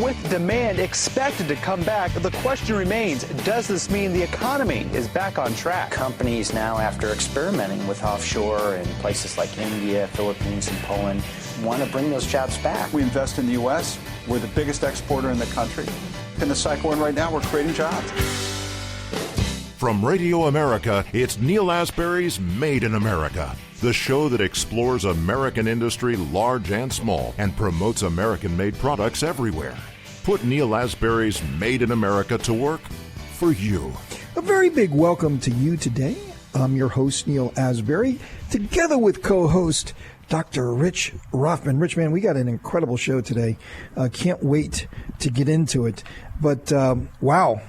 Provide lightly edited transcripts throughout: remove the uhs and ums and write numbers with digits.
with demand expected to come back, the question remains, does this mean the economy is back on track? Companies now, after experimenting with offshore in places like India, Philippines, and Poland, want to bring those jobs back. We invest in the U.S. We're the biggest exporter in the country. In the cycle we're in right now, we're creating jobs. From Radio America, it's Neil Asbury's Made in America, the show that explores American industry, large and small, and promotes American-made products everywhere. Put Neil Asbury's Made in America to work for you. A very big welcome to you today. I'm your host, Neil Asbury, together with co-host Dr. Rich Rothman. Rich, man, we got an incredible show today. Can't wait to get into it. But, wow.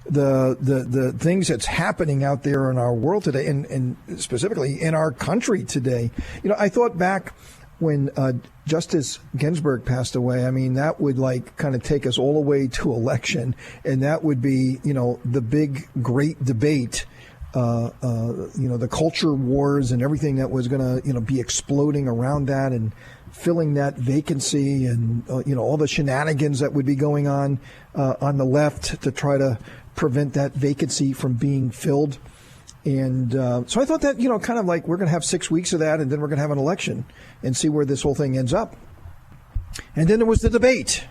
The things that's happening out there in our world today, and specifically in our country today. You know, I thought back when Justice Ginsburg passed away. I mean, that would kind of take us all the way to election, and that would be, the big, great debate. The culture wars and everything that was going to, be exploding around that and filling that vacancy and, all the shenanigans that would be going on the left to try to prevent that vacancy from being filled. And so I thought that, kind of like we're going to have 6 weeks of that, and then we're going to have an election and see where this whole thing ends up. And then there was the debate.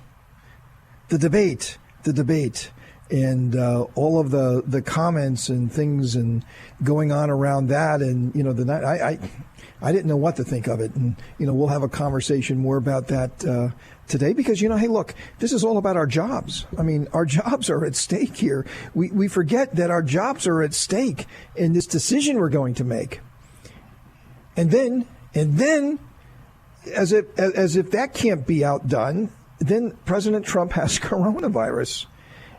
And all of the comments and things and going on around that. And, the night I didn't know what to think of it. And, we'll have a conversation more about that today because, hey, look, this is all about our jobs. I mean, our jobs are at stake here. We forget that our jobs are at stake in this decision we're going to make. And then as if that can't be outdone, then President Trump has coronavirus.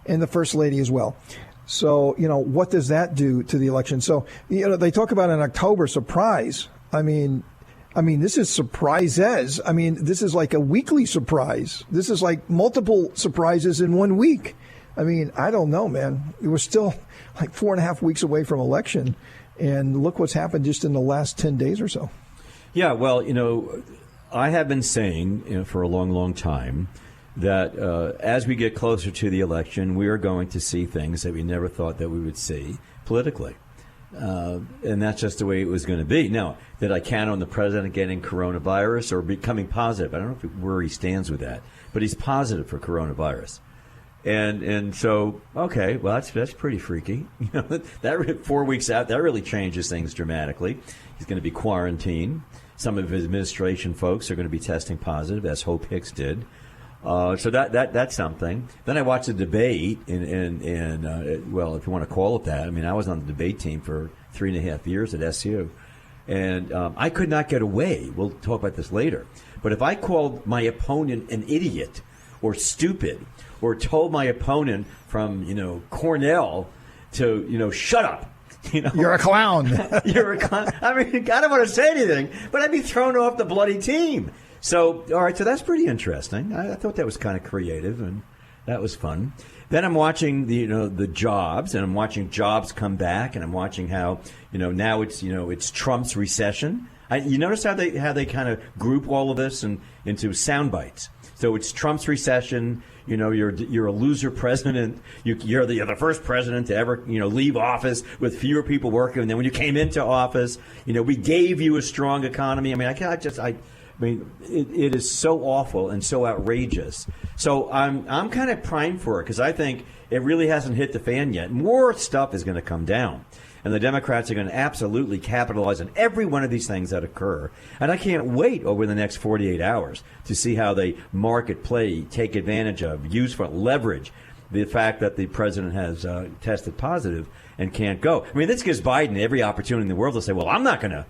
And the First Lady as well. So, what does that do to the election? So, they talk about an October surprise. I mean, this is surprises. I mean, this is like a weekly surprise. This is like multiple surprises in 1 week. I mean, I don't know, man. We're still like 4.5 weeks away from election. And look what's happened just in the last 10 days or so. Yeah, well, I have been saying, for a long, long time, that as we get closer to the election, we are going to see things that we never thought that we would see politically. And that's just the way it was going to be. Now, did I count on the president getting coronavirus or becoming positive? I don't know where he stands with that, but he's positive for coronavirus. And so, okay, well, that's pretty freaky. That 4 weeks out, that really changes things dramatically. He's going to be quarantined. Some of his administration folks are going to be testing positive, as Hope Hicks did. So that's something. Then I watched the debate, and well, if you want to call it that, I mean, I was on the debate team for 3.5 years at SU, and I could not get away. We'll talk about this later. But if I called my opponent an idiot or stupid, or told my opponent from Cornell to shut up. You're a clown. You're a clown. I mean, I don't want to say anything, but I'd be thrown off the bloody team. So, all right, so that's pretty interesting. I thought that was kind of creative, and that was fun. Then I'm watching the jobs, and I'm watching jobs come back, and I'm watching how now it's Trump's recession. You notice how they kind of group all of this into sound bites. So it's Trump's recession. You're a loser president. You're the first president to ever leave office with fewer people working. And then when you came into office, we gave you a strong economy. I mean, it is so awful and so outrageous. So I'm kind of primed for it because I think it really hasn't hit the fan yet. More stuff is going to come down. And the Democrats are going to absolutely capitalize on every one of these things that occur. And I can't wait over the next 48 hours to see how they market, play, take advantage of, use for leverage the fact that the president has tested positive and can't go. I mean, this gives Biden every opportunity in the world to say, well, I'm not going to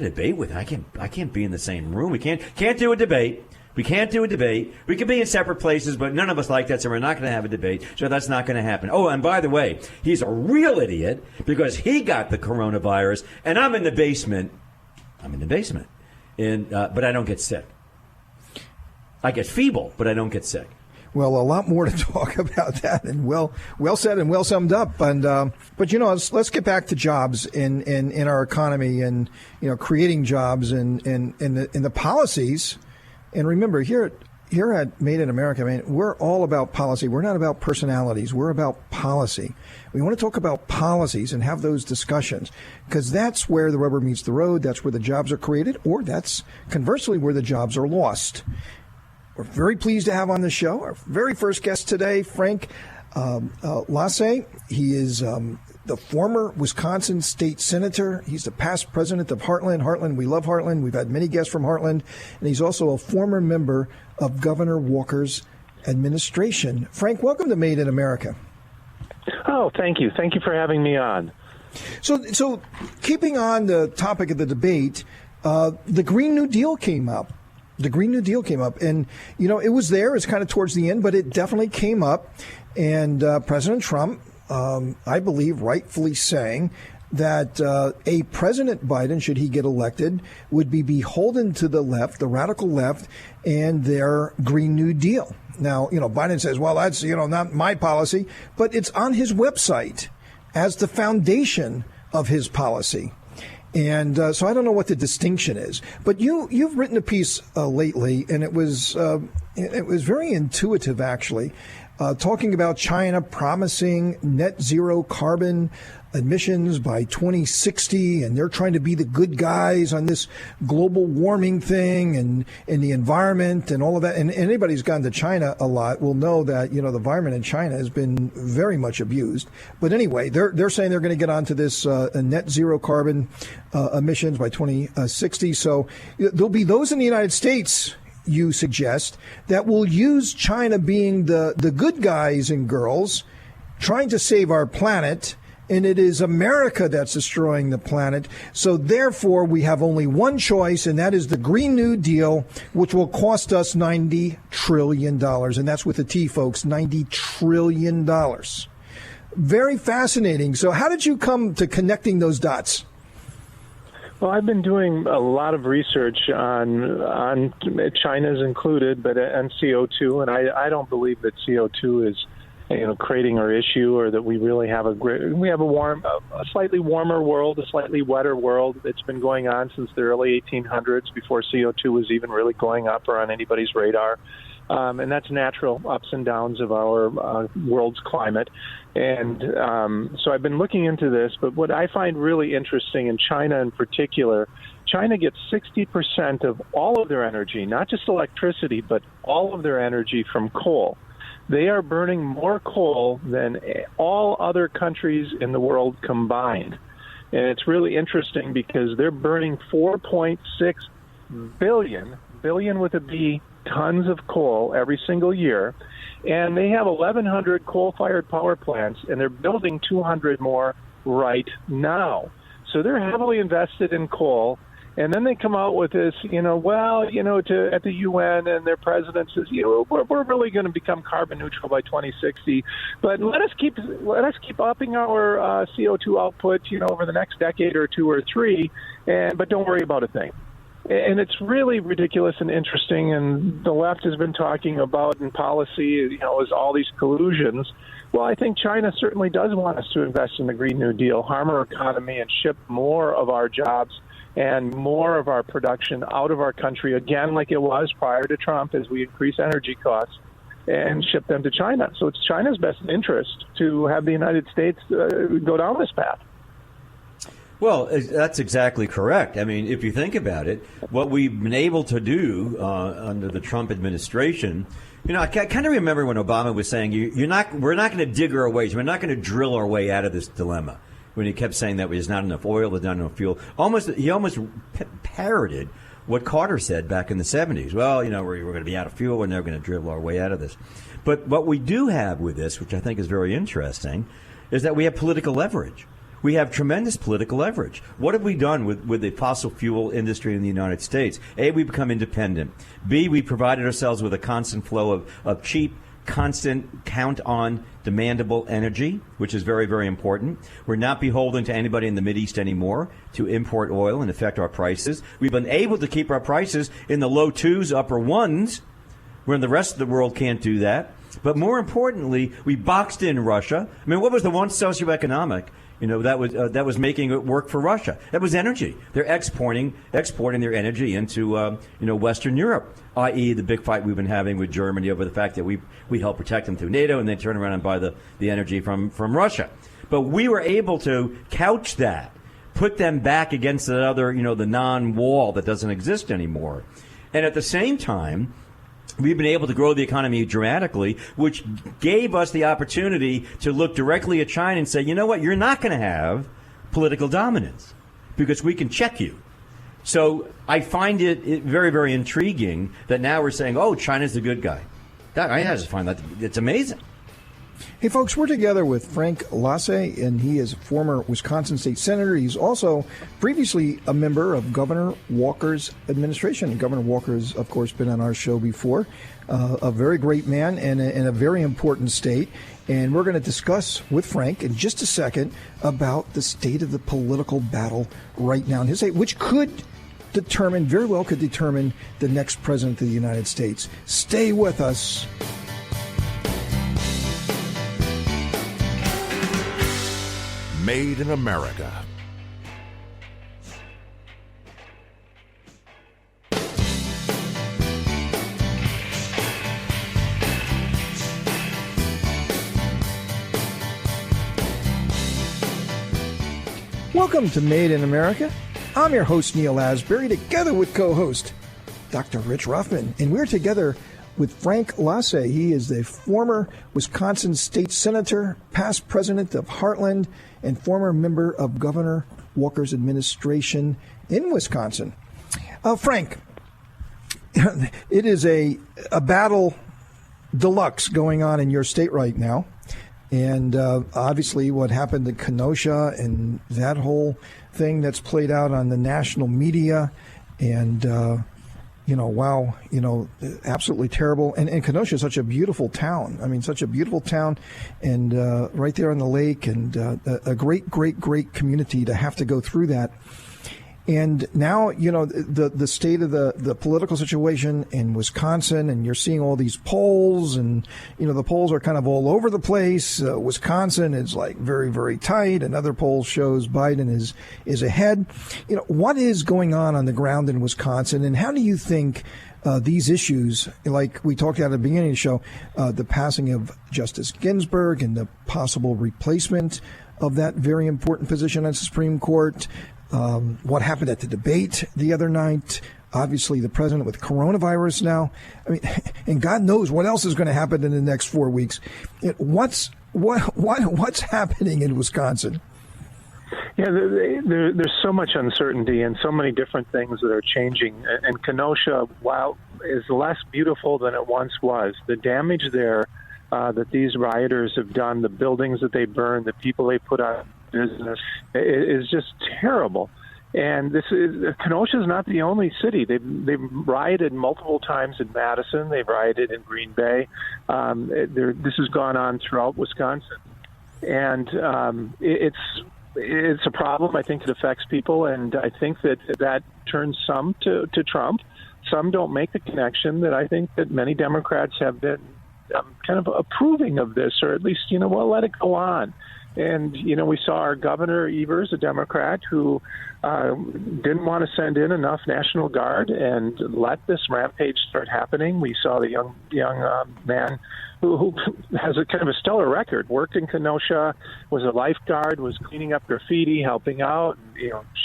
debate with him. I can't be in the same room. We can't do a debate. We can't do a debate. We could be in separate places, but none of us like that, so we're not going to have a debate. So that's not going to happen. Oh, and by the way, he's a real idiot because he got the coronavirus, and I'm in the basement. But I don't get sick. I get feeble, but I don't get sick. Well, a lot more to talk about that, and well said and well summed up. And but let's get back to jobs in our economy, and creating jobs and the policies. And remember, here here at Made in America, man, we're all about policy. We're not about personalities. We're about policy. We want to talk about policies and have those discussions because that's where the rubber meets the road. That's where the jobs are created, or that's conversely where the jobs are lost. We're very pleased to have on the show our very first guest today, Frank Lasee. He is the former Wisconsin state senator. He's the past president of Heartland. Heartland, we love Heartland. We've had many guests from Heartland. And he's also a former member of Governor Walker's administration. Frank, welcome to Made in America. Oh, thank you. Thank you for having me on. So keeping on the topic of the debate, the Green New Deal came up. The Green New Deal came up. And, you know, it was there. It's kind of towards the end, but it definitely came up. And President Trump, I believe, rightfully saying that a President Biden, should he get elected, would be beholden to the left, the radical left, and their Green New Deal. Now, you know, Biden says, well, that's, you know, not my policy, but it's on his website as the foundation of his policy. And so I don't know what the distinction is. But you've written a piece lately, and it was very intuitive, actually, talking about China promising net zero carbon emissions by 2060, and they're trying to be the good guys on this global warming thing and the environment and all of that. And anybody who's gone to China a lot will know that, you know, the environment in China has been very much abused. But anyway, they're saying they're going to get onto this net zero carbon emissions by 2060. So there'll be those in the United States, you suggest, that will use China being the good guys and girls trying to save our planet, and it is America that's destroying the planet. So therefore, we have only one choice, and that is the Green New Deal, which will cost us $90 trillion. And that's with a T, folks, $90 trillion. Very fascinating. So how did you come to connecting those dots? Well, I've been doing a lot of research on China's included, but on CO2, and I don't believe that CO2 is, you know, creating our issue, or that we really have a slightly warmer world, a slightly wetter world. It's been going on since the early 1800s, before CO2 was even really going up or on anybody's radar. And that's natural ups and downs of our world's climate. And so I've been looking into this, but what I find really interesting in China in particular, China gets 60% of all of their energy, not just electricity, but all of their energy from coal. They are burning more coal than all other countries in the world combined. And it's really interesting because they're burning 4.6 billion with a B, tons of coal every single year. And they have 1,100 coal-fired power plants, and they're building 200 more right now. So they're heavily invested in coal. And then they come out with this, at the UN, and their president says, we're really going to become carbon neutral by 2060, but let us keep upping our CO2 output, over the next decade or two or three, but don't worry about a thing. And it's really ridiculous and interesting, and the left has been talking about in policy, is all these collusions. Well, I think China certainly does want us to invest in the Green New Deal, harm our economy, and ship more of our jobs and more of our production out of our country, again, like it was prior to Trump, as we increase energy costs and ship them to China. So it's China's best interest to have the United States go down this path. Well, that's exactly correct. I mean, if you think about it, what we've been able to do under the Trump administration, I kind of remember when Obama was saying, we're not going to dig our ways, we're not going to drill our way out of this dilemma. When he kept saying that there's not enough oil, there's not enough fuel. He almost parroted what Carter said back in the 70s. Well, we're going to be out of fuel, we're never going to drill our way out of this. But what we do have with this, which I think is very interesting, is that we have political leverage. We have tremendous political leverage. What have we done with the fossil fuel industry in the United States? A, we become independent. B, we provided ourselves with a constant flow of cheap, constant, count-on, demandable energy, which is very, very important. We're not beholden to anybody in the Mideast anymore to import oil and affect our prices. We've been able to keep our prices in the low twos, upper ones, when the rest of the world can't do that. But more importantly, we boxed in Russia. I mean, what was the one socioeconomic? that was making it work for Russia. That was energy. They're exporting their energy into Western Europe, i.e. the big fight we've been having with Germany over the fact that we help protect them through NATO, and they turn around and buy the energy from Russia. But we were able to couch that, put them back against the other, the non-wall that doesn't exist anymore. And at the same time, we've been able to grow the economy dramatically, which gave us the opportunity to look directly at China and say, you know what, you're not going to have political dominance because we can check you. So I find it very, very intriguing that now we're saying, oh, China's the good guy. I just find that it's amazing. Hey, folks, we're together with Frank Lasee, and he is a former Wisconsin state senator. He's also previously a member of Governor Walker's administration. Governor Walker's, of course, been on our show before. A very great man and in a very important state. And we're going to discuss with Frank in just a second about the state of the political battle right now in his state, which very well could determine the next president of the United States. Stay with us. Made in America. Welcome to Made in America. I'm your host, Neil Asbury, together with co-host Dr. Rich Ruffman. And we're together with Frank Lasee. He is the former Wisconsin state senator, past president of Heartland, and former member of Governor Walker's administration in Wisconsin. Frank, it is a battle deluxe going on in your state right now. And obviously what happened in Kenosha and that whole thing that's played out on the national media and, absolutely terrible. And Kenosha is such a beautiful town. I mean, such a beautiful town and right there on the lake and a great, great, great community to have to go through that. And now, the state of the political situation in Wisconsin, and you're seeing all these polls, and, the polls are kind of all over the place. Wisconsin is like very, very tight. Another poll shows Biden is ahead. What is going on the ground in Wisconsin, and how do you think these issues, like we talked about at the beginning of the show, the passing of Justice Ginsburg and the possible replacement of that very important position on the Supreme Court, what happened at the debate the other night, obviously the president with coronavirus now, and God knows what else is going to happen in the next 4 weeks. What's happening in Wisconsin? Yeah, there's so much uncertainty and so many different things that are changing. And Kenosha, while is less beautiful than it once was, the damage there that these rioters have done, the buildings that they burned, the people they put out of business, is just terrible. And Kenosha is not the only city. They've rioted multiple times in Madison. They've rioted in Green Bay. This has gone on throughout Wisconsin, and it's a problem. I think it affects people, and I think that turns some to Trump. Some don't make the connection that I think that many Democrats have been kind of approving of this, or at least, let it go on. And, we saw our Governor Evers, a Democrat, who didn't want to send in enough National Guard and let this rampage start happening. We saw the young man who has a kind of a stellar record, worked in Kenosha, was a lifeguard, was cleaning up graffiti, helping out,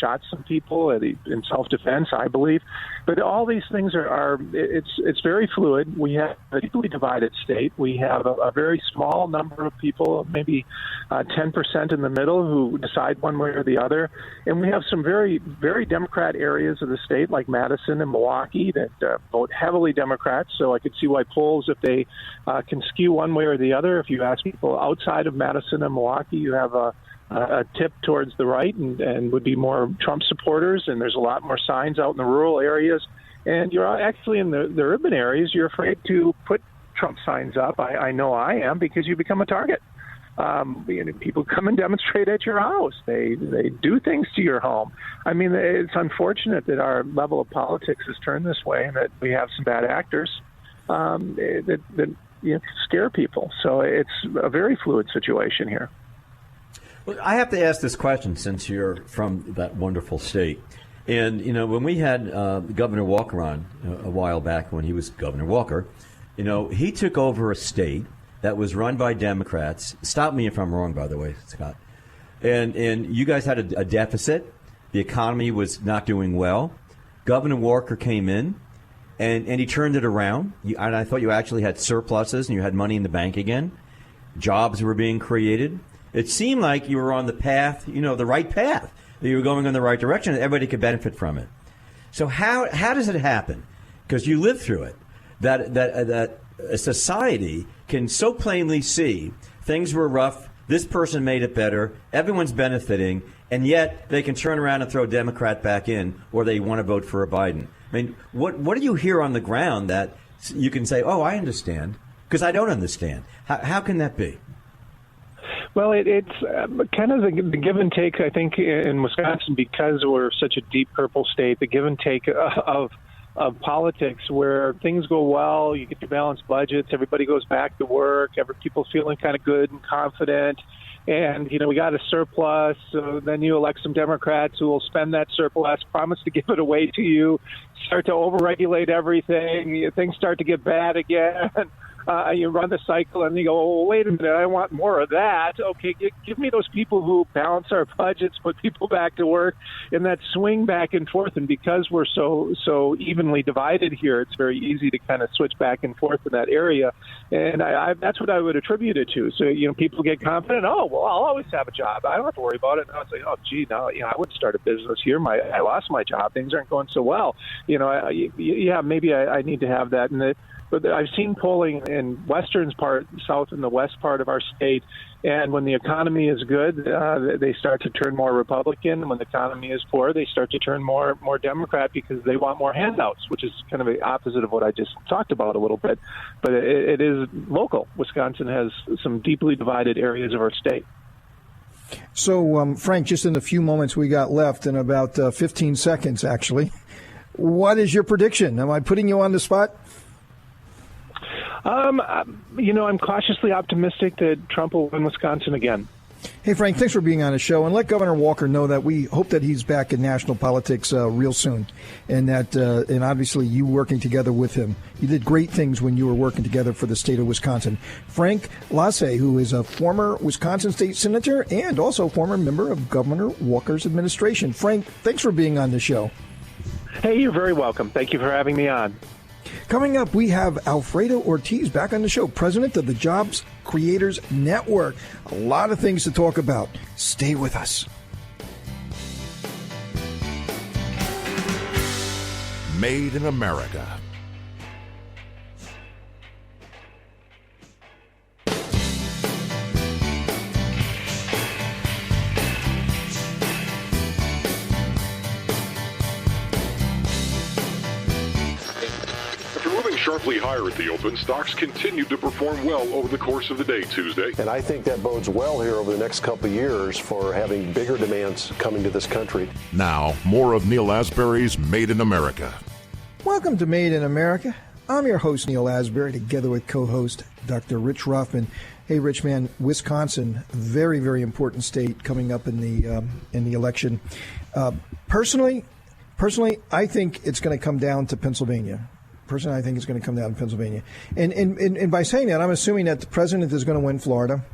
shot some people in self-defense, I believe. But all these things it's very fluid. We have a deeply divided state. We have a very small number of people, maybe 10% in the middle, who decide one way or the other. And we have some very, very Democrat areas of the state, like Madison and Milwaukee, that vote heavily Democrats. So I could see why polls, if they can skew one way or the other. If you ask people outside of Madison and Milwaukee, you have a tip towards the right and would be more Trump supporters, and there's a lot more signs out in the rural areas. And you're actually in the urban areas, you're afraid to put Trump signs up. I know I am, because you become a target. People come and demonstrate at your house. They do things to your home. It's unfortunate that our level of politics has turned this way, and that we have some bad actors that scare people. So it's a very fluid situation here. Well, I have to ask this question since you're from that wonderful state. And, when we had Governor Walker on a while back when he was Governor Walker, he took over a state that was run by Democrats. Stop me if I'm wrong, by the way, Scott. And you guys had a deficit. The economy was not doing well. Governor Walker came in, and he turned it around. And I thought you actually had surpluses and you had money in the bank again. Jobs were being created. It seemed like you were on the path, the right path. That you were going in the right direction and everybody could benefit from it. So how does it happen? Because you lived through it. That a society can so plainly see things were rough, this person made it better, everyone's benefiting, and yet they can turn around and throw a Democrat back in, or they want to vote for a Biden. I mean, what do you hear on the ground that you can say, oh, I understand, because I don't understand? How can that be? Well, it's kind of the give and take, I think, in Wisconsin, because we're such a deep purple state, the give and take of politics, where things go well, you get your balanced budgets, everybody goes back to work, people's feeling kind of good and confident, and, we got a surplus, so then you elect some Democrats who will spend that surplus, promise to give it away to you, start to overregulate everything, things start to get bad again. You run the cycle and you go, oh, wait a minute, I want more of that. Okay, give me those people who balance our budgets, put people back to work, and that swing back and forth. And because we're so evenly divided here, it's very easy to kind of switch back and forth in that area. And that's what I would attribute it to. So, people get confident, oh, well, I'll always have a job. I don't have to worry about it. Now it's like, oh, gee, now, I wouldn't start a business here. I lost my job. Things aren't going so well. Maybe I need to have that. But I've seen polling in south and the west part of our state, and when the economy is good, they start to turn more Republican. And when the economy is poor, they start to turn more Democrat because they want more handouts, which is kind of the opposite of what I just talked about a little bit. But it is local. Wisconsin has some deeply divided areas of our state. So, Frank, just in the few moments we got left, in about 15 seconds, actually, what is your prediction? Am I putting you on the spot? I'm cautiously optimistic that Trump will win Wisconsin again. Hey, Frank, thanks for being on the show. And let Governor Walker know that we hope that he's back in national politics real soon. And that, and obviously you working together with him. You did great things when you were working together for the state of Wisconsin. Frank Lasee, who is a former Wisconsin state senator and also former member of Governor Walker's administration. Frank, thanks for being on the show. Hey, you're very welcome. Thank you for having me on. Coming up, we have Alfredo Ortiz back on the show, president of the Jobs Creators Network. A lot of things to talk about. Stay with us. Made in America. Sharply higher at the open, stocks continued to perform well over the course of the day Tuesday. And I think that bodes well here over the next couple of years for having bigger demands coming to this country. Now, more of Neil Asbury's Made in America. Welcome to Made in America. I'm your host, Neil Asbury, together with co-host Dr. Rich Rothman. Hey, Rich, man, Wisconsin, very, very important state coming up in the election. Personally, I think it's going to come down to Pennsylvania. Personally, I think it's going to come down to Pennsylvania. And by saying that, I'm assuming that the president is going to win Florida.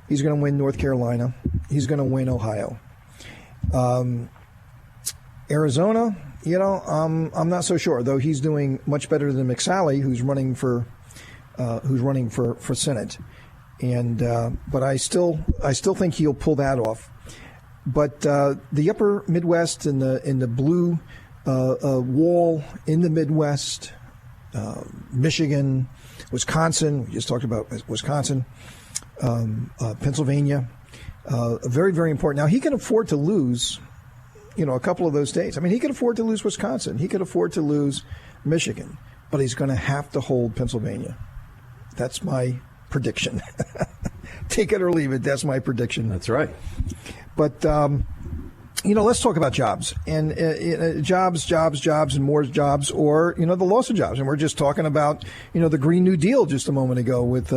He's going to win North Carolina. He's going to win Ohio. Arizona, I'm not so sure, though he's doing much better than McSally, who's running for Senate. And but I still think he'll pull that off. But the upper Midwest and the blue wall in the Midwest, Michigan, Wisconsin, we just talked about Wisconsin, Pennsylvania, very, very important. Now, he can afford to lose, a couple of those states. I mean, he could afford to lose Wisconsin. He could afford to lose Michigan, but he's going to have to hold Pennsylvania. That's my prediction. Take it or leave it. That's my prediction. That's right. But, let's talk about jobs and jobs, and more jobs, or, the loss of jobs. And we're just talking about, the Green New Deal just a moment ago with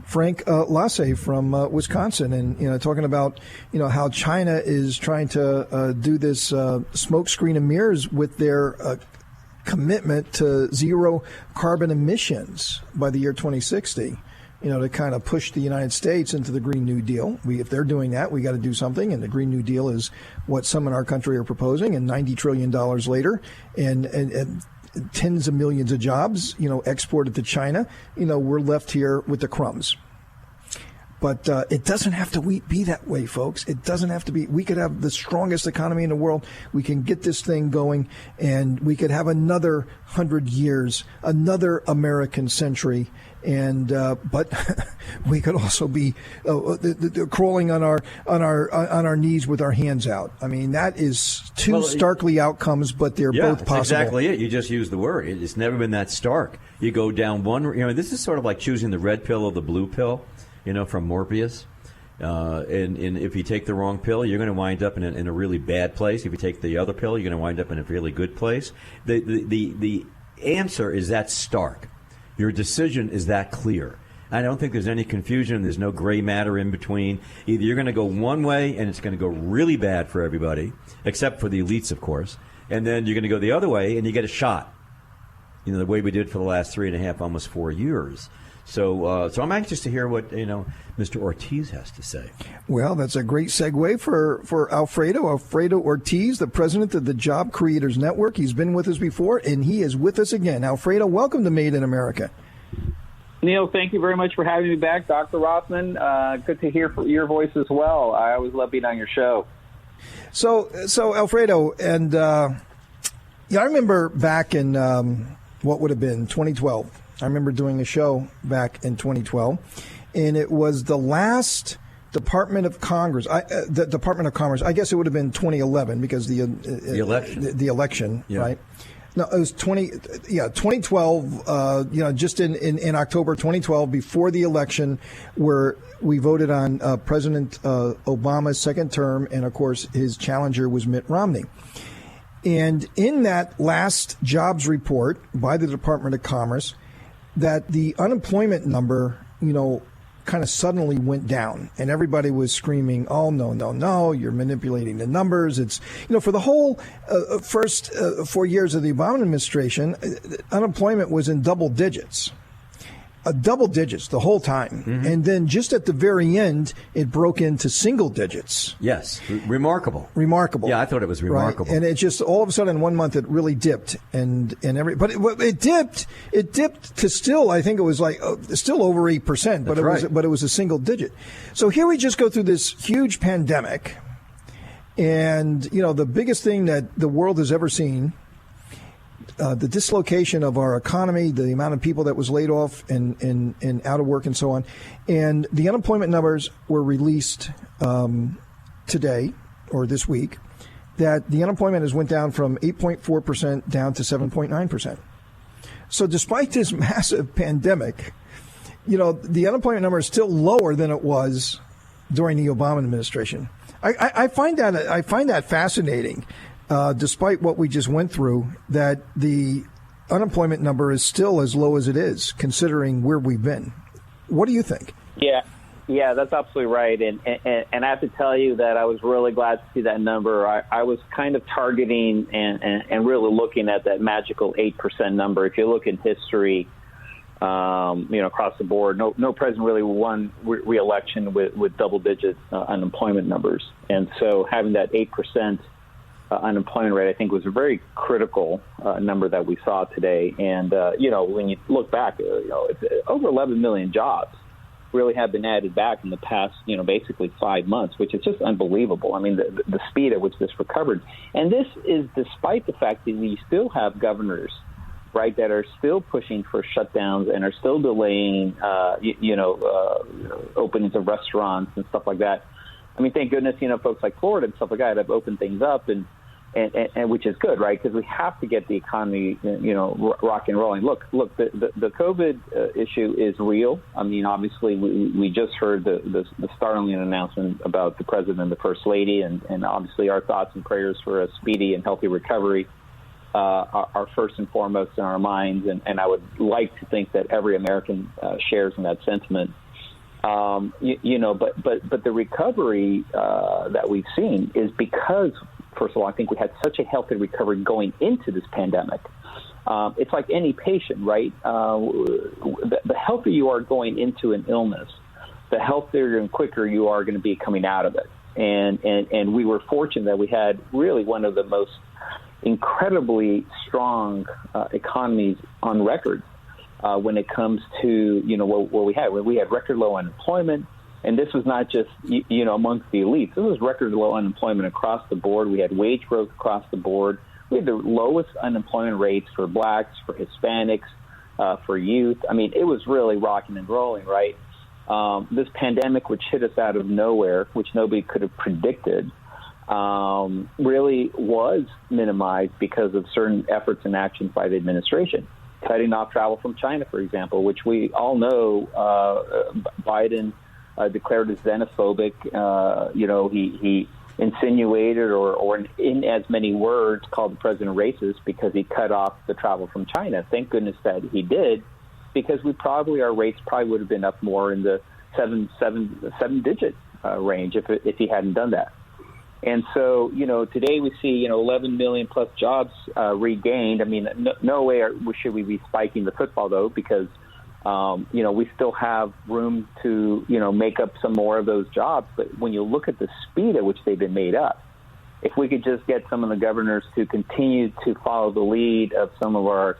Frank Lasee from Wisconsin, and talking about how China is trying to do this smoke screen and mirrors with their commitment to zero carbon emissions by the year 2060. To kind of push the United States into the Green New Deal. If they're doing that, we got to do something. And the Green New Deal is what some in our country are proposing. And $90 trillion later, and tens of millions of jobs, exported to China, we're left here with the crumbs. But it doesn't have to be that way, folks. It doesn't have to be. We could have the strongest economy in the world. We can get this thing going, and we could have another 100 years, another American century. And but we could also be crawling on our knees with our hands out. I mean, that is two starkly outcomes, but they're both possible. That's exactly it. You just used the word. It's never been that stark. You go down one. This is sort of like choosing the red pill or the blue pill. From Morpheus. And if you take the wrong pill, you're going to wind up in a really bad place. If you take the other pill, you're going to wind up in a really good place. The answer is that stark. Your decision is that clear. I don't think there's any confusion. There's no gray matter in between. Either you're going to go one way, and it's going to go really bad for everybody, except for the elites, of course. And then you're going to go the other way, and you get a shot. The way we did for the last 3.5, almost 4 years. So I'm anxious to hear what Mr. Ortiz has to say. Well, that's a great segue for Alfredo Ortiz, the president of the Job Creators Network. He's been with us before, and he is with us again. Alfredo, welcome to Made in America. Neil, thank you very much for having me back. Dr. Rothman, good to hear your voice as well. I always love being on your show. So Alfredo, and I remember back in what would have been 2012. I remember doing a show back in 2012, and it was the last Department of Commerce. I guess it would have been 2011 because the election. The election, yeah. Right? No, it was 2012. Just in October 2012, before the election, where we voted on President Obama's second term, and of course his challenger was Mitt Romney. And in that last jobs report by the Department of Commerce, that the unemployment number, kind of suddenly went down, and everybody was screaming, "Oh, no, you're manipulating the numbers." It's, for the whole first 4 years of the Obama administration, unemployment was in double digits. Double digits the whole time. Mm-hmm. And then just at the very end, it broke into single digits. Yes. Remarkable. Yeah, I thought it was remarkable. Right. And it just, all of a sudden, in 1 month, it really dipped. But it dipped to still, I think it was still over 8%, but it was a single digit. So here we just go through this huge pandemic. And, the biggest thing that the world has ever seen, the dislocation of our economy, the amount of people that was laid off and out of work and so on. And the unemployment numbers were released today or this week, that the unemployment has went down from 8.4% down to 7.9%. So despite this massive pandemic, the unemployment number is still lower than it was during the Obama administration. I find that fascinating. Despite what we just went through, that the unemployment number is still as low as it is, considering where we've been. What do you think? Yeah, that's absolutely right. And I have to tell you that I was really glad to see that number. I was kind of targeting and really looking at that magical 8% number. If you look in history, across the board, no president really won re-election with double-digit unemployment numbers. And so having that 8% unemployment rate, I think, was a very critical number that we saw today. And, when you look back, it's over 11 million jobs really have been added back in the past, basically 5 months, which is just unbelievable. I mean, the speed at which this recovered. And this is despite the fact that we still have governors, right, that are still pushing for shutdowns and are still delaying, openings of restaurants and stuff like that. I mean, thank goodness, folks like Florida and stuff like that have opened things up, and which is good, right? Because we have to get the economy, rock and rolling. Look, the COVID issue is real. I mean, obviously, we just heard the startling announcement about the president and the first lady, and obviously our thoughts and prayers for a speedy and healthy recovery are first and foremost in our minds. And I would like to think that every American shares in that sentiment. But the recovery that we've seen is because, first of all, I think we had such a healthy recovery going into this pandemic. It's like any patient, right? The healthier you are going into an illness, the healthier and quicker you are going to be coming out of it. And we were fortunate that we had really one of the most incredibly strong economies on record when it comes to, what we had. We had record low unemployment, and this was not just, amongst the elites. This was record low unemployment across the board. We had wage growth across the board. We had the lowest unemployment rates for blacks, for Hispanics, for youth. I mean, it was really rocking and rolling, right? This pandemic, which hit us out of nowhere, which nobody could have predicted, really was minimized because of certain efforts and actions by the administration. Cutting off travel from China, for example, which we all know Biden declared as xenophobic. He insinuated or in as many words called the president racist because he cut off the travel from China. Thank goodness that he did, because our rates probably would have been up more in the seven digit range if he hadn't done that. And so, today we see, 11 million plus jobs regained. I mean, no way should we be spiking the football, though, because, we still have room to, make up some more of those jobs. But when you look at the speed at which they've been made up, if we could just get some of the governors to continue to follow the lead of some of our,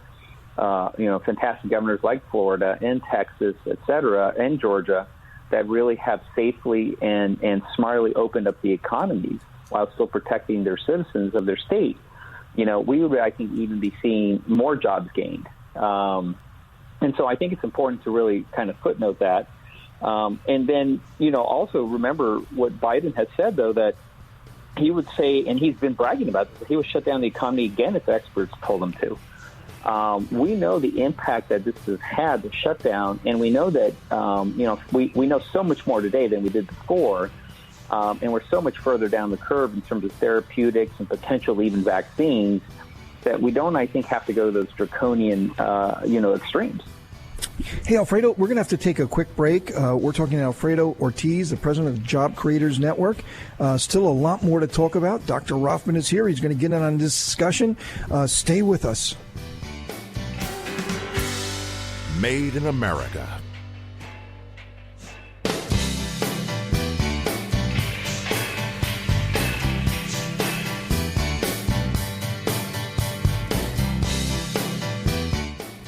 fantastic governors like Florida and Texas, et cetera, and Georgia, that really have safely and smartly opened up the economies while still protecting their citizens of their state, we would, I think, even be seeing more jobs gained. And so I think it's important to really kind of footnote that. And then, also remember what Biden has said, though, that he would say, and he's been bragging about this, he would shut down the economy again if experts told him to. We know the impact that this has had, the shutdown, and we know that, we know so much more today than we did before, and we're so much further down the curve in terms of therapeutics and potential even vaccines that we don't, I think, have to go to those draconian, extremes. Hey, Alfredo, we're going to have to take a quick break. We're talking to Alfredo Ortiz, the president of the Job Creators Network. Still a lot more to talk about. Dr. Rothman is here. He's going to get in on this discussion. Stay with us. Made in America.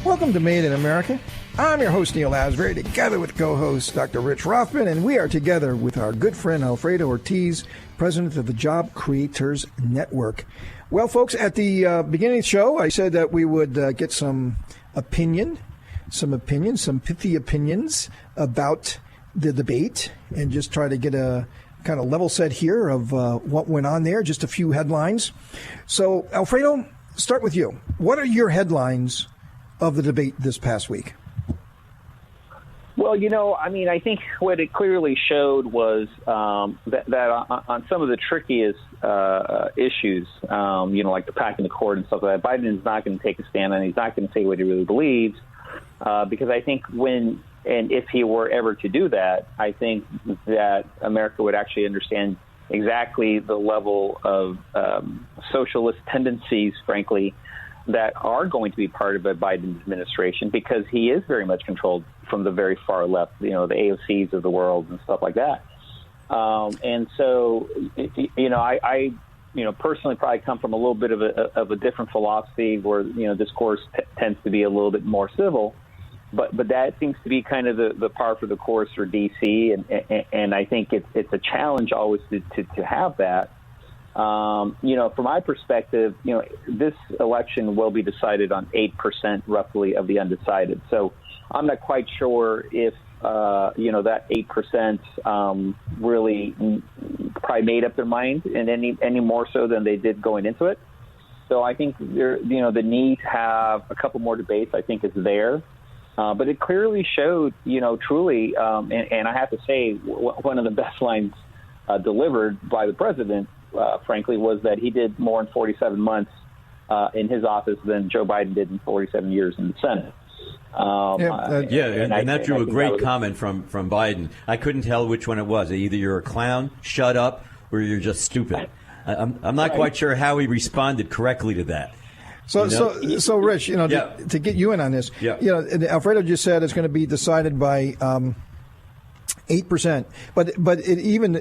Welcome to Made in America. I'm your host, Neil Asbury, together with co-host Dr. Rich Rothman, and we are together with our good friend Alfredo Ortiz, president of the Job Creators Network. Well, folks, at the beginning of the show, I said that we would get some pithy opinions about the debate, and just try to get a kind of level set here of what went on there, just a few headlines. So, Alfredo, start with you. What are your headlines of the debate this past week? Well, I think what it clearly showed was that on some of the trickiest issues, like the packing the cord and stuff like that, Biden is not going to take a stand on it. He's not going to say what he really believes, because I think when and if he were ever to do that, I think that America would actually understand exactly the level of socialist tendencies, frankly, that are going to be part of the Biden administration, because he is very much controlled from the very far left, the AOCs of the world and stuff like that. And so, I personally probably come from a little bit of a different philosophy where, discourse tends to be a little bit more civil, but that seems to be kind of the par for the course for DC. And I think it's a challenge always to have that. From my perspective, this election will be decided on 8% roughly of the undecided. So I'm not quite sure if, that 8% really probably made up their mind and any more so than they did going into it. So I think the need to have a couple more debates, I think, is there. But it clearly showed, truly, and I have to say, one of the best lines delivered by the president, frankly, was that he did more in 47 months in his office than Joe Biden did in 47 years in the Senate. And that drew a great comment from Biden. I couldn't tell which one it was. Either you're a clown, shut up, or you're just stupid. I'm not quite sure how he responded correctly to that. So, Rich, to get you in on this, Alfredo just said it's going to be decided by 8%, but even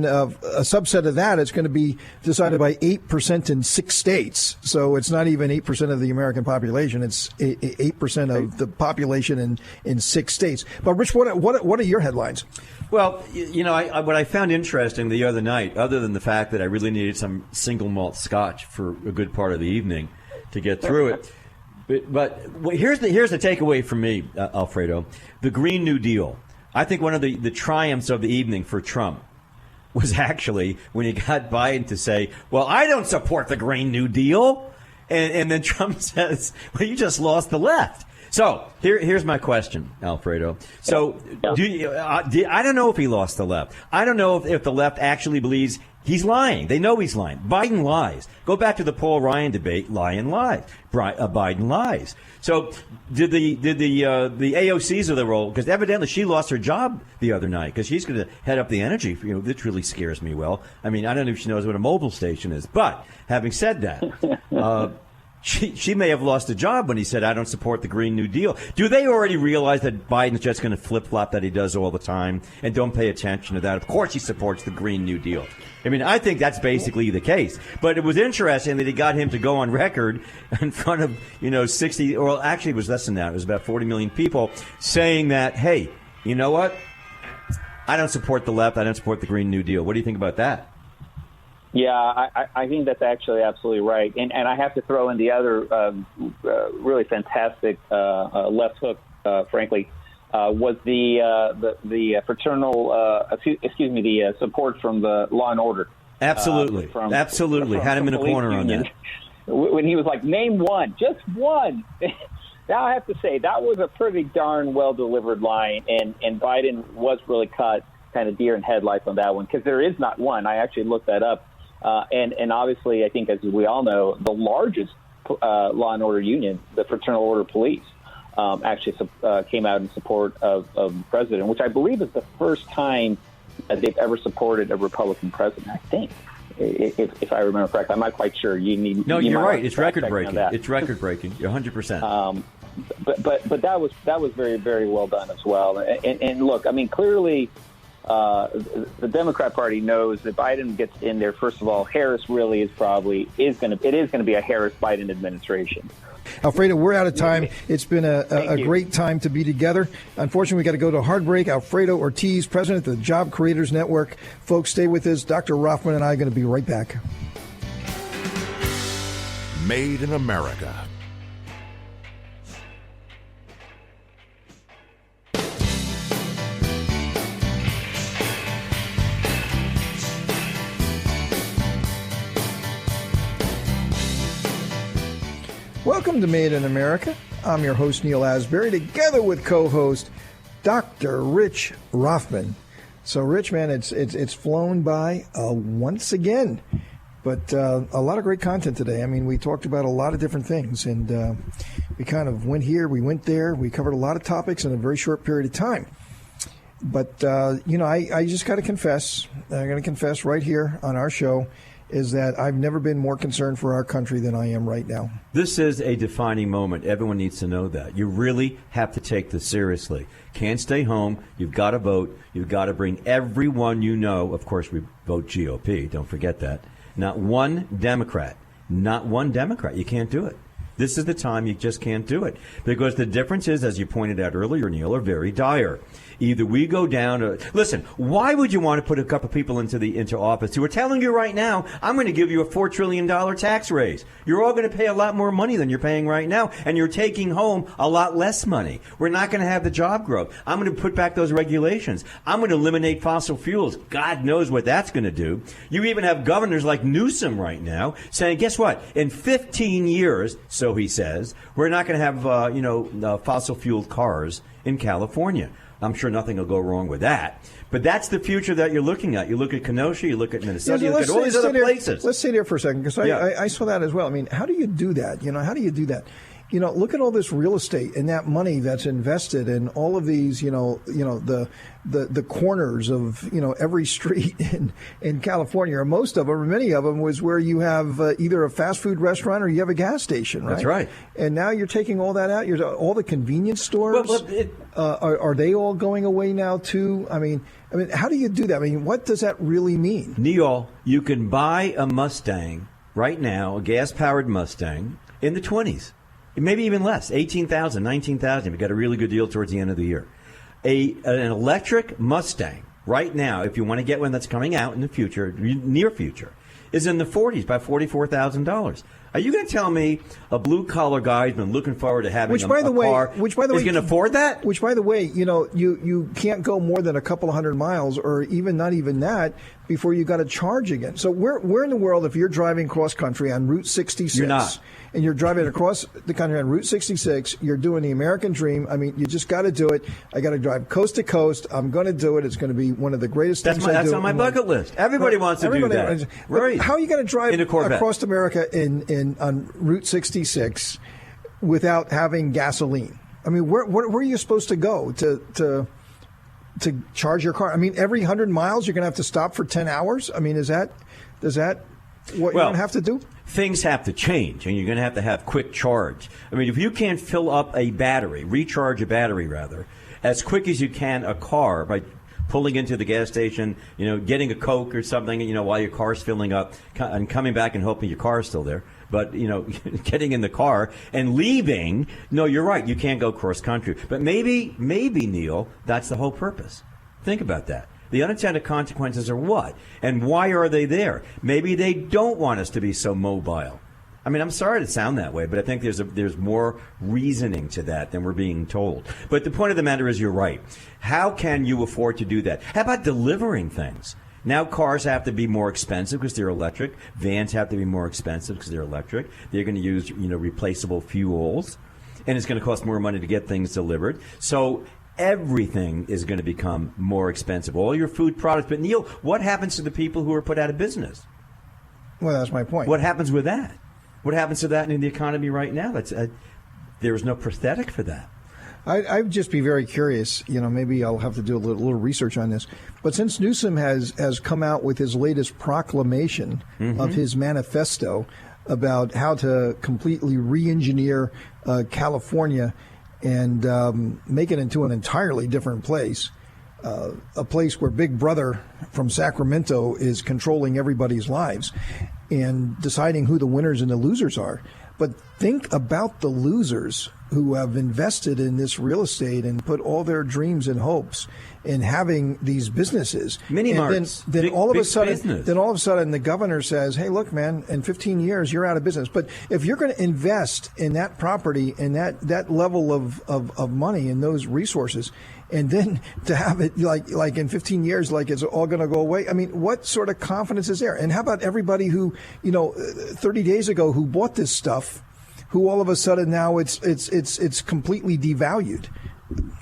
a subset of that, it's going to be decided by 8% in 6 states. So it's not even 8% of the American population; it's 8% of the population in 6 states. But Rich, what are your headlines? Well, what I found interesting the other night, other than the fact that I really needed some single malt scotch for a good part of the evening to get through it. But here's the takeaway from me, Alfredo. The Green New Deal. I think one of the triumphs of the evening for Trump was actually when he got Biden to say, well, I don't support the Green New Deal. And then Trump says, well, you just lost the left. So here's my question, Alfredo. So I don't know if he lost the left. I don't know if the left actually believes he's lying. They know he's lying. Biden lies. Go back to the Paul Ryan debate. Biden lies. So did the AOCs of the role, because evidently she lost her job the other night because she's going to head up the energy. This really scares me. Well, I mean, I don't know if she knows what a mobile station is. But having said that, she may have lost a job when he said, I don't support the Green New Deal. Do they already realize that Biden's just going to flip-flop that he does all the time and don't pay attention to that? Of course he supports the Green New Deal. I mean, I think that's basically the case. But it was interesting that he got him to go on record in front of, 60, or actually it was less than that. It was about 40 million people saying that, hey, you know what? I don't support the left. I don't support the Green New Deal. What do you think about that? Yeah, I think that's actually absolutely right. And I have to throw in the other really fantastic left hook, frankly, was the fraternal, the support from the Law and Order. Absolutely. Absolutely. Had him in a corner on that. When he was like, name one, just one. Now I have to say, that was a pretty darn well-delivered line, and Biden was really caught kind of deer in headlights on that one, because there is not one. I actually looked that up. And obviously, I think, as we all know, the largest law and order union, the Fraternal Order Police, actually came out in support of the president, which I believe is the first time that they've ever supported a Republican president, I think, if I remember correctly. I'm not quite sure. You're right. It's record-breaking. It's record-breaking. You're 100%. But that was very, very well done as well. And look, I mean, clearly, the Democrat Party knows that Biden gets in there. First of all, Harris really is going to be a Harris-Biden administration. Alfredo, we're out of time. It's been a great time to be together. Unfortunately, we got to go to a hard break. Alfredo Ortiz, president of the Job Creators Network. Folks, stay with us. Dr. Rothman and I are going to be right back. Made in America. Welcome to Made in America. I'm your host, Neil Asbury, together with co-host Dr. Rich Rothman. So, Rich, man, it's flown by once again, but a lot of great content today. I mean, we talked about a lot of different things, and we kind of went here, we went there, we covered a lot of topics in a very short period of time. But, I just got to confess, I'm going to confess right here on our show, is that I've never been more concerned for our country than I am right now. This is a defining moment. Everyone needs to know that. You really have to take this seriously. Can't stay home. You've got to vote. You've got to bring everyone you know. Of course, we vote GOP. Don't forget that. Not one Democrat. Not one Democrat. You can't do it. This is the time you just can't do it. Because the differences, as you pointed out earlier, Neil, are very dire. Either we go down or listen, why would you want to put a couple people into office who are telling you right now, I'm going to give you a $4 trillion tax raise. You're all going to pay a lot more money than you're paying right now, and you're taking home a lot less money. We're not going to have the job growth. I'm going to put back those regulations. I'm going to eliminate fossil fuels. God knows what that's going to do. You even have governors like Newsom right now saying, guess what? In 15 years, so he says, we're not going to have fossil fuel cars in California. I'm sure nothing will go wrong with that. But that's the future that you're looking at. You look at Kenosha, you look at Minnesota, you look at all these other places. Let's stay there for a second, because I saw that as well. I mean, how do you do that? How do you do that? look at all this real estate and that money that's invested in all of these, the corners of, every street in California, or most of them, or many of them, was where you have either a fast food restaurant or you have a gas station, right? That's right. And now you're taking all that out. All the convenience stores, are they all going away now too? I mean, how do you do that? I mean, what does that really mean? Neil, you can buy a Mustang right now, a gas-powered Mustang, in the 20s, maybe even less, 18,000, 19,000. We got a really good deal towards the end of the year. An electric Mustang right now, if you want to get one that's coming out in the future, near future, is in the 40s, by $44,000. Are you going to tell me a blue-collar guy who's been looking forward to having a car is going to afford that? Which, by the way, you can't go more than a couple of hundred miles, or even not even that, before you got to charge again. So where in the world, if you're driving cross-country on Route 66, you're not. And you're driving across the country on Route 66, you're doing the American dream. I mean, you just got to do it. I got to drive coast to coast. I'm going to do it. It's going to be one of the greatest things I do. That's on my bucket list. Everybody wants to do that. Right. How are you going to drive across America on Route 66 without having gasoline? I mean, where are you supposed to go to charge your car? I mean, every 100 miles you're going to have to stop for 10 hours? I mean, does that what you're going to have to do? Things have to change, and you're going to have quick charge. I mean, if you can't fill up recharge a battery, rather, as quick as you can a car by pulling into the gas station, getting a Coke or something, while your car's filling up, and coming back and hoping your car's still there. But, getting in the car and leaving, no, you're right, you can't go cross-country. But maybe, Neil, that's the whole purpose. Think about that. The unintended consequences are what? And why are they there? Maybe they don't want us to be so mobile. I mean, I'm sorry to sound that way, but I think there's more reasoning to that than we're being told. But the point of the matter is, you're right. How can you afford to do that? How about delivering things? Now cars have to be more expensive because they're electric. Vans have to be more expensive because they're electric. They're going to use, replaceable fuels, and it's going to cost more money to get things delivered. So everything is going to become more expensive. All your food products. But Neil, what happens to the people who are put out of business? Well, that's my point. What happens with that? What happens to that in the economy right now? There's no prosthetic for that. I'd just be very curious. Maybe I'll have to do a little research on this. But since Newsom has come out with his latest proclamation of his manifesto about how to completely re-engineer California and make it into an entirely different place, a place where Big Brother from Sacramento is controlling everybody's lives and deciding who the winners and the losers are. But think about the losers who have invested in this real estate and put all their dreams and hopes in having these businesses. Mini marts. Then all of a sudden the governor says, "Hey, look, man, in 15 years you're out of business." But if you're going to invest in that property and that level of money and those resources, and then to have it like in 15 years, like it's all going to go away. I mean, what sort of confidence is there? And how about everybody who, 30 days ago who bought this stuff, who all of a sudden now it's completely devalued?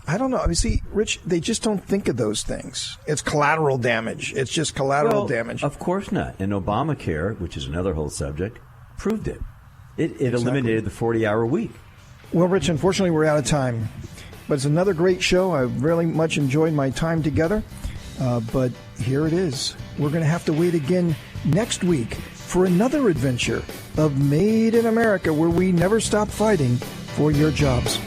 I don't know. I mean, see, Rich, they just don't think of those things. It's collateral damage. It's just collateral damage. Of course not. And Obamacare, which is another whole subject, proved it. It eliminated the 40-hour week. Well, Rich, unfortunately, we're out of time. But it's another great show. I really much enjoyed my time together. But here it is. We're going to have to wait again next week for another adventure of Made in America, where we never stop fighting for your jobs.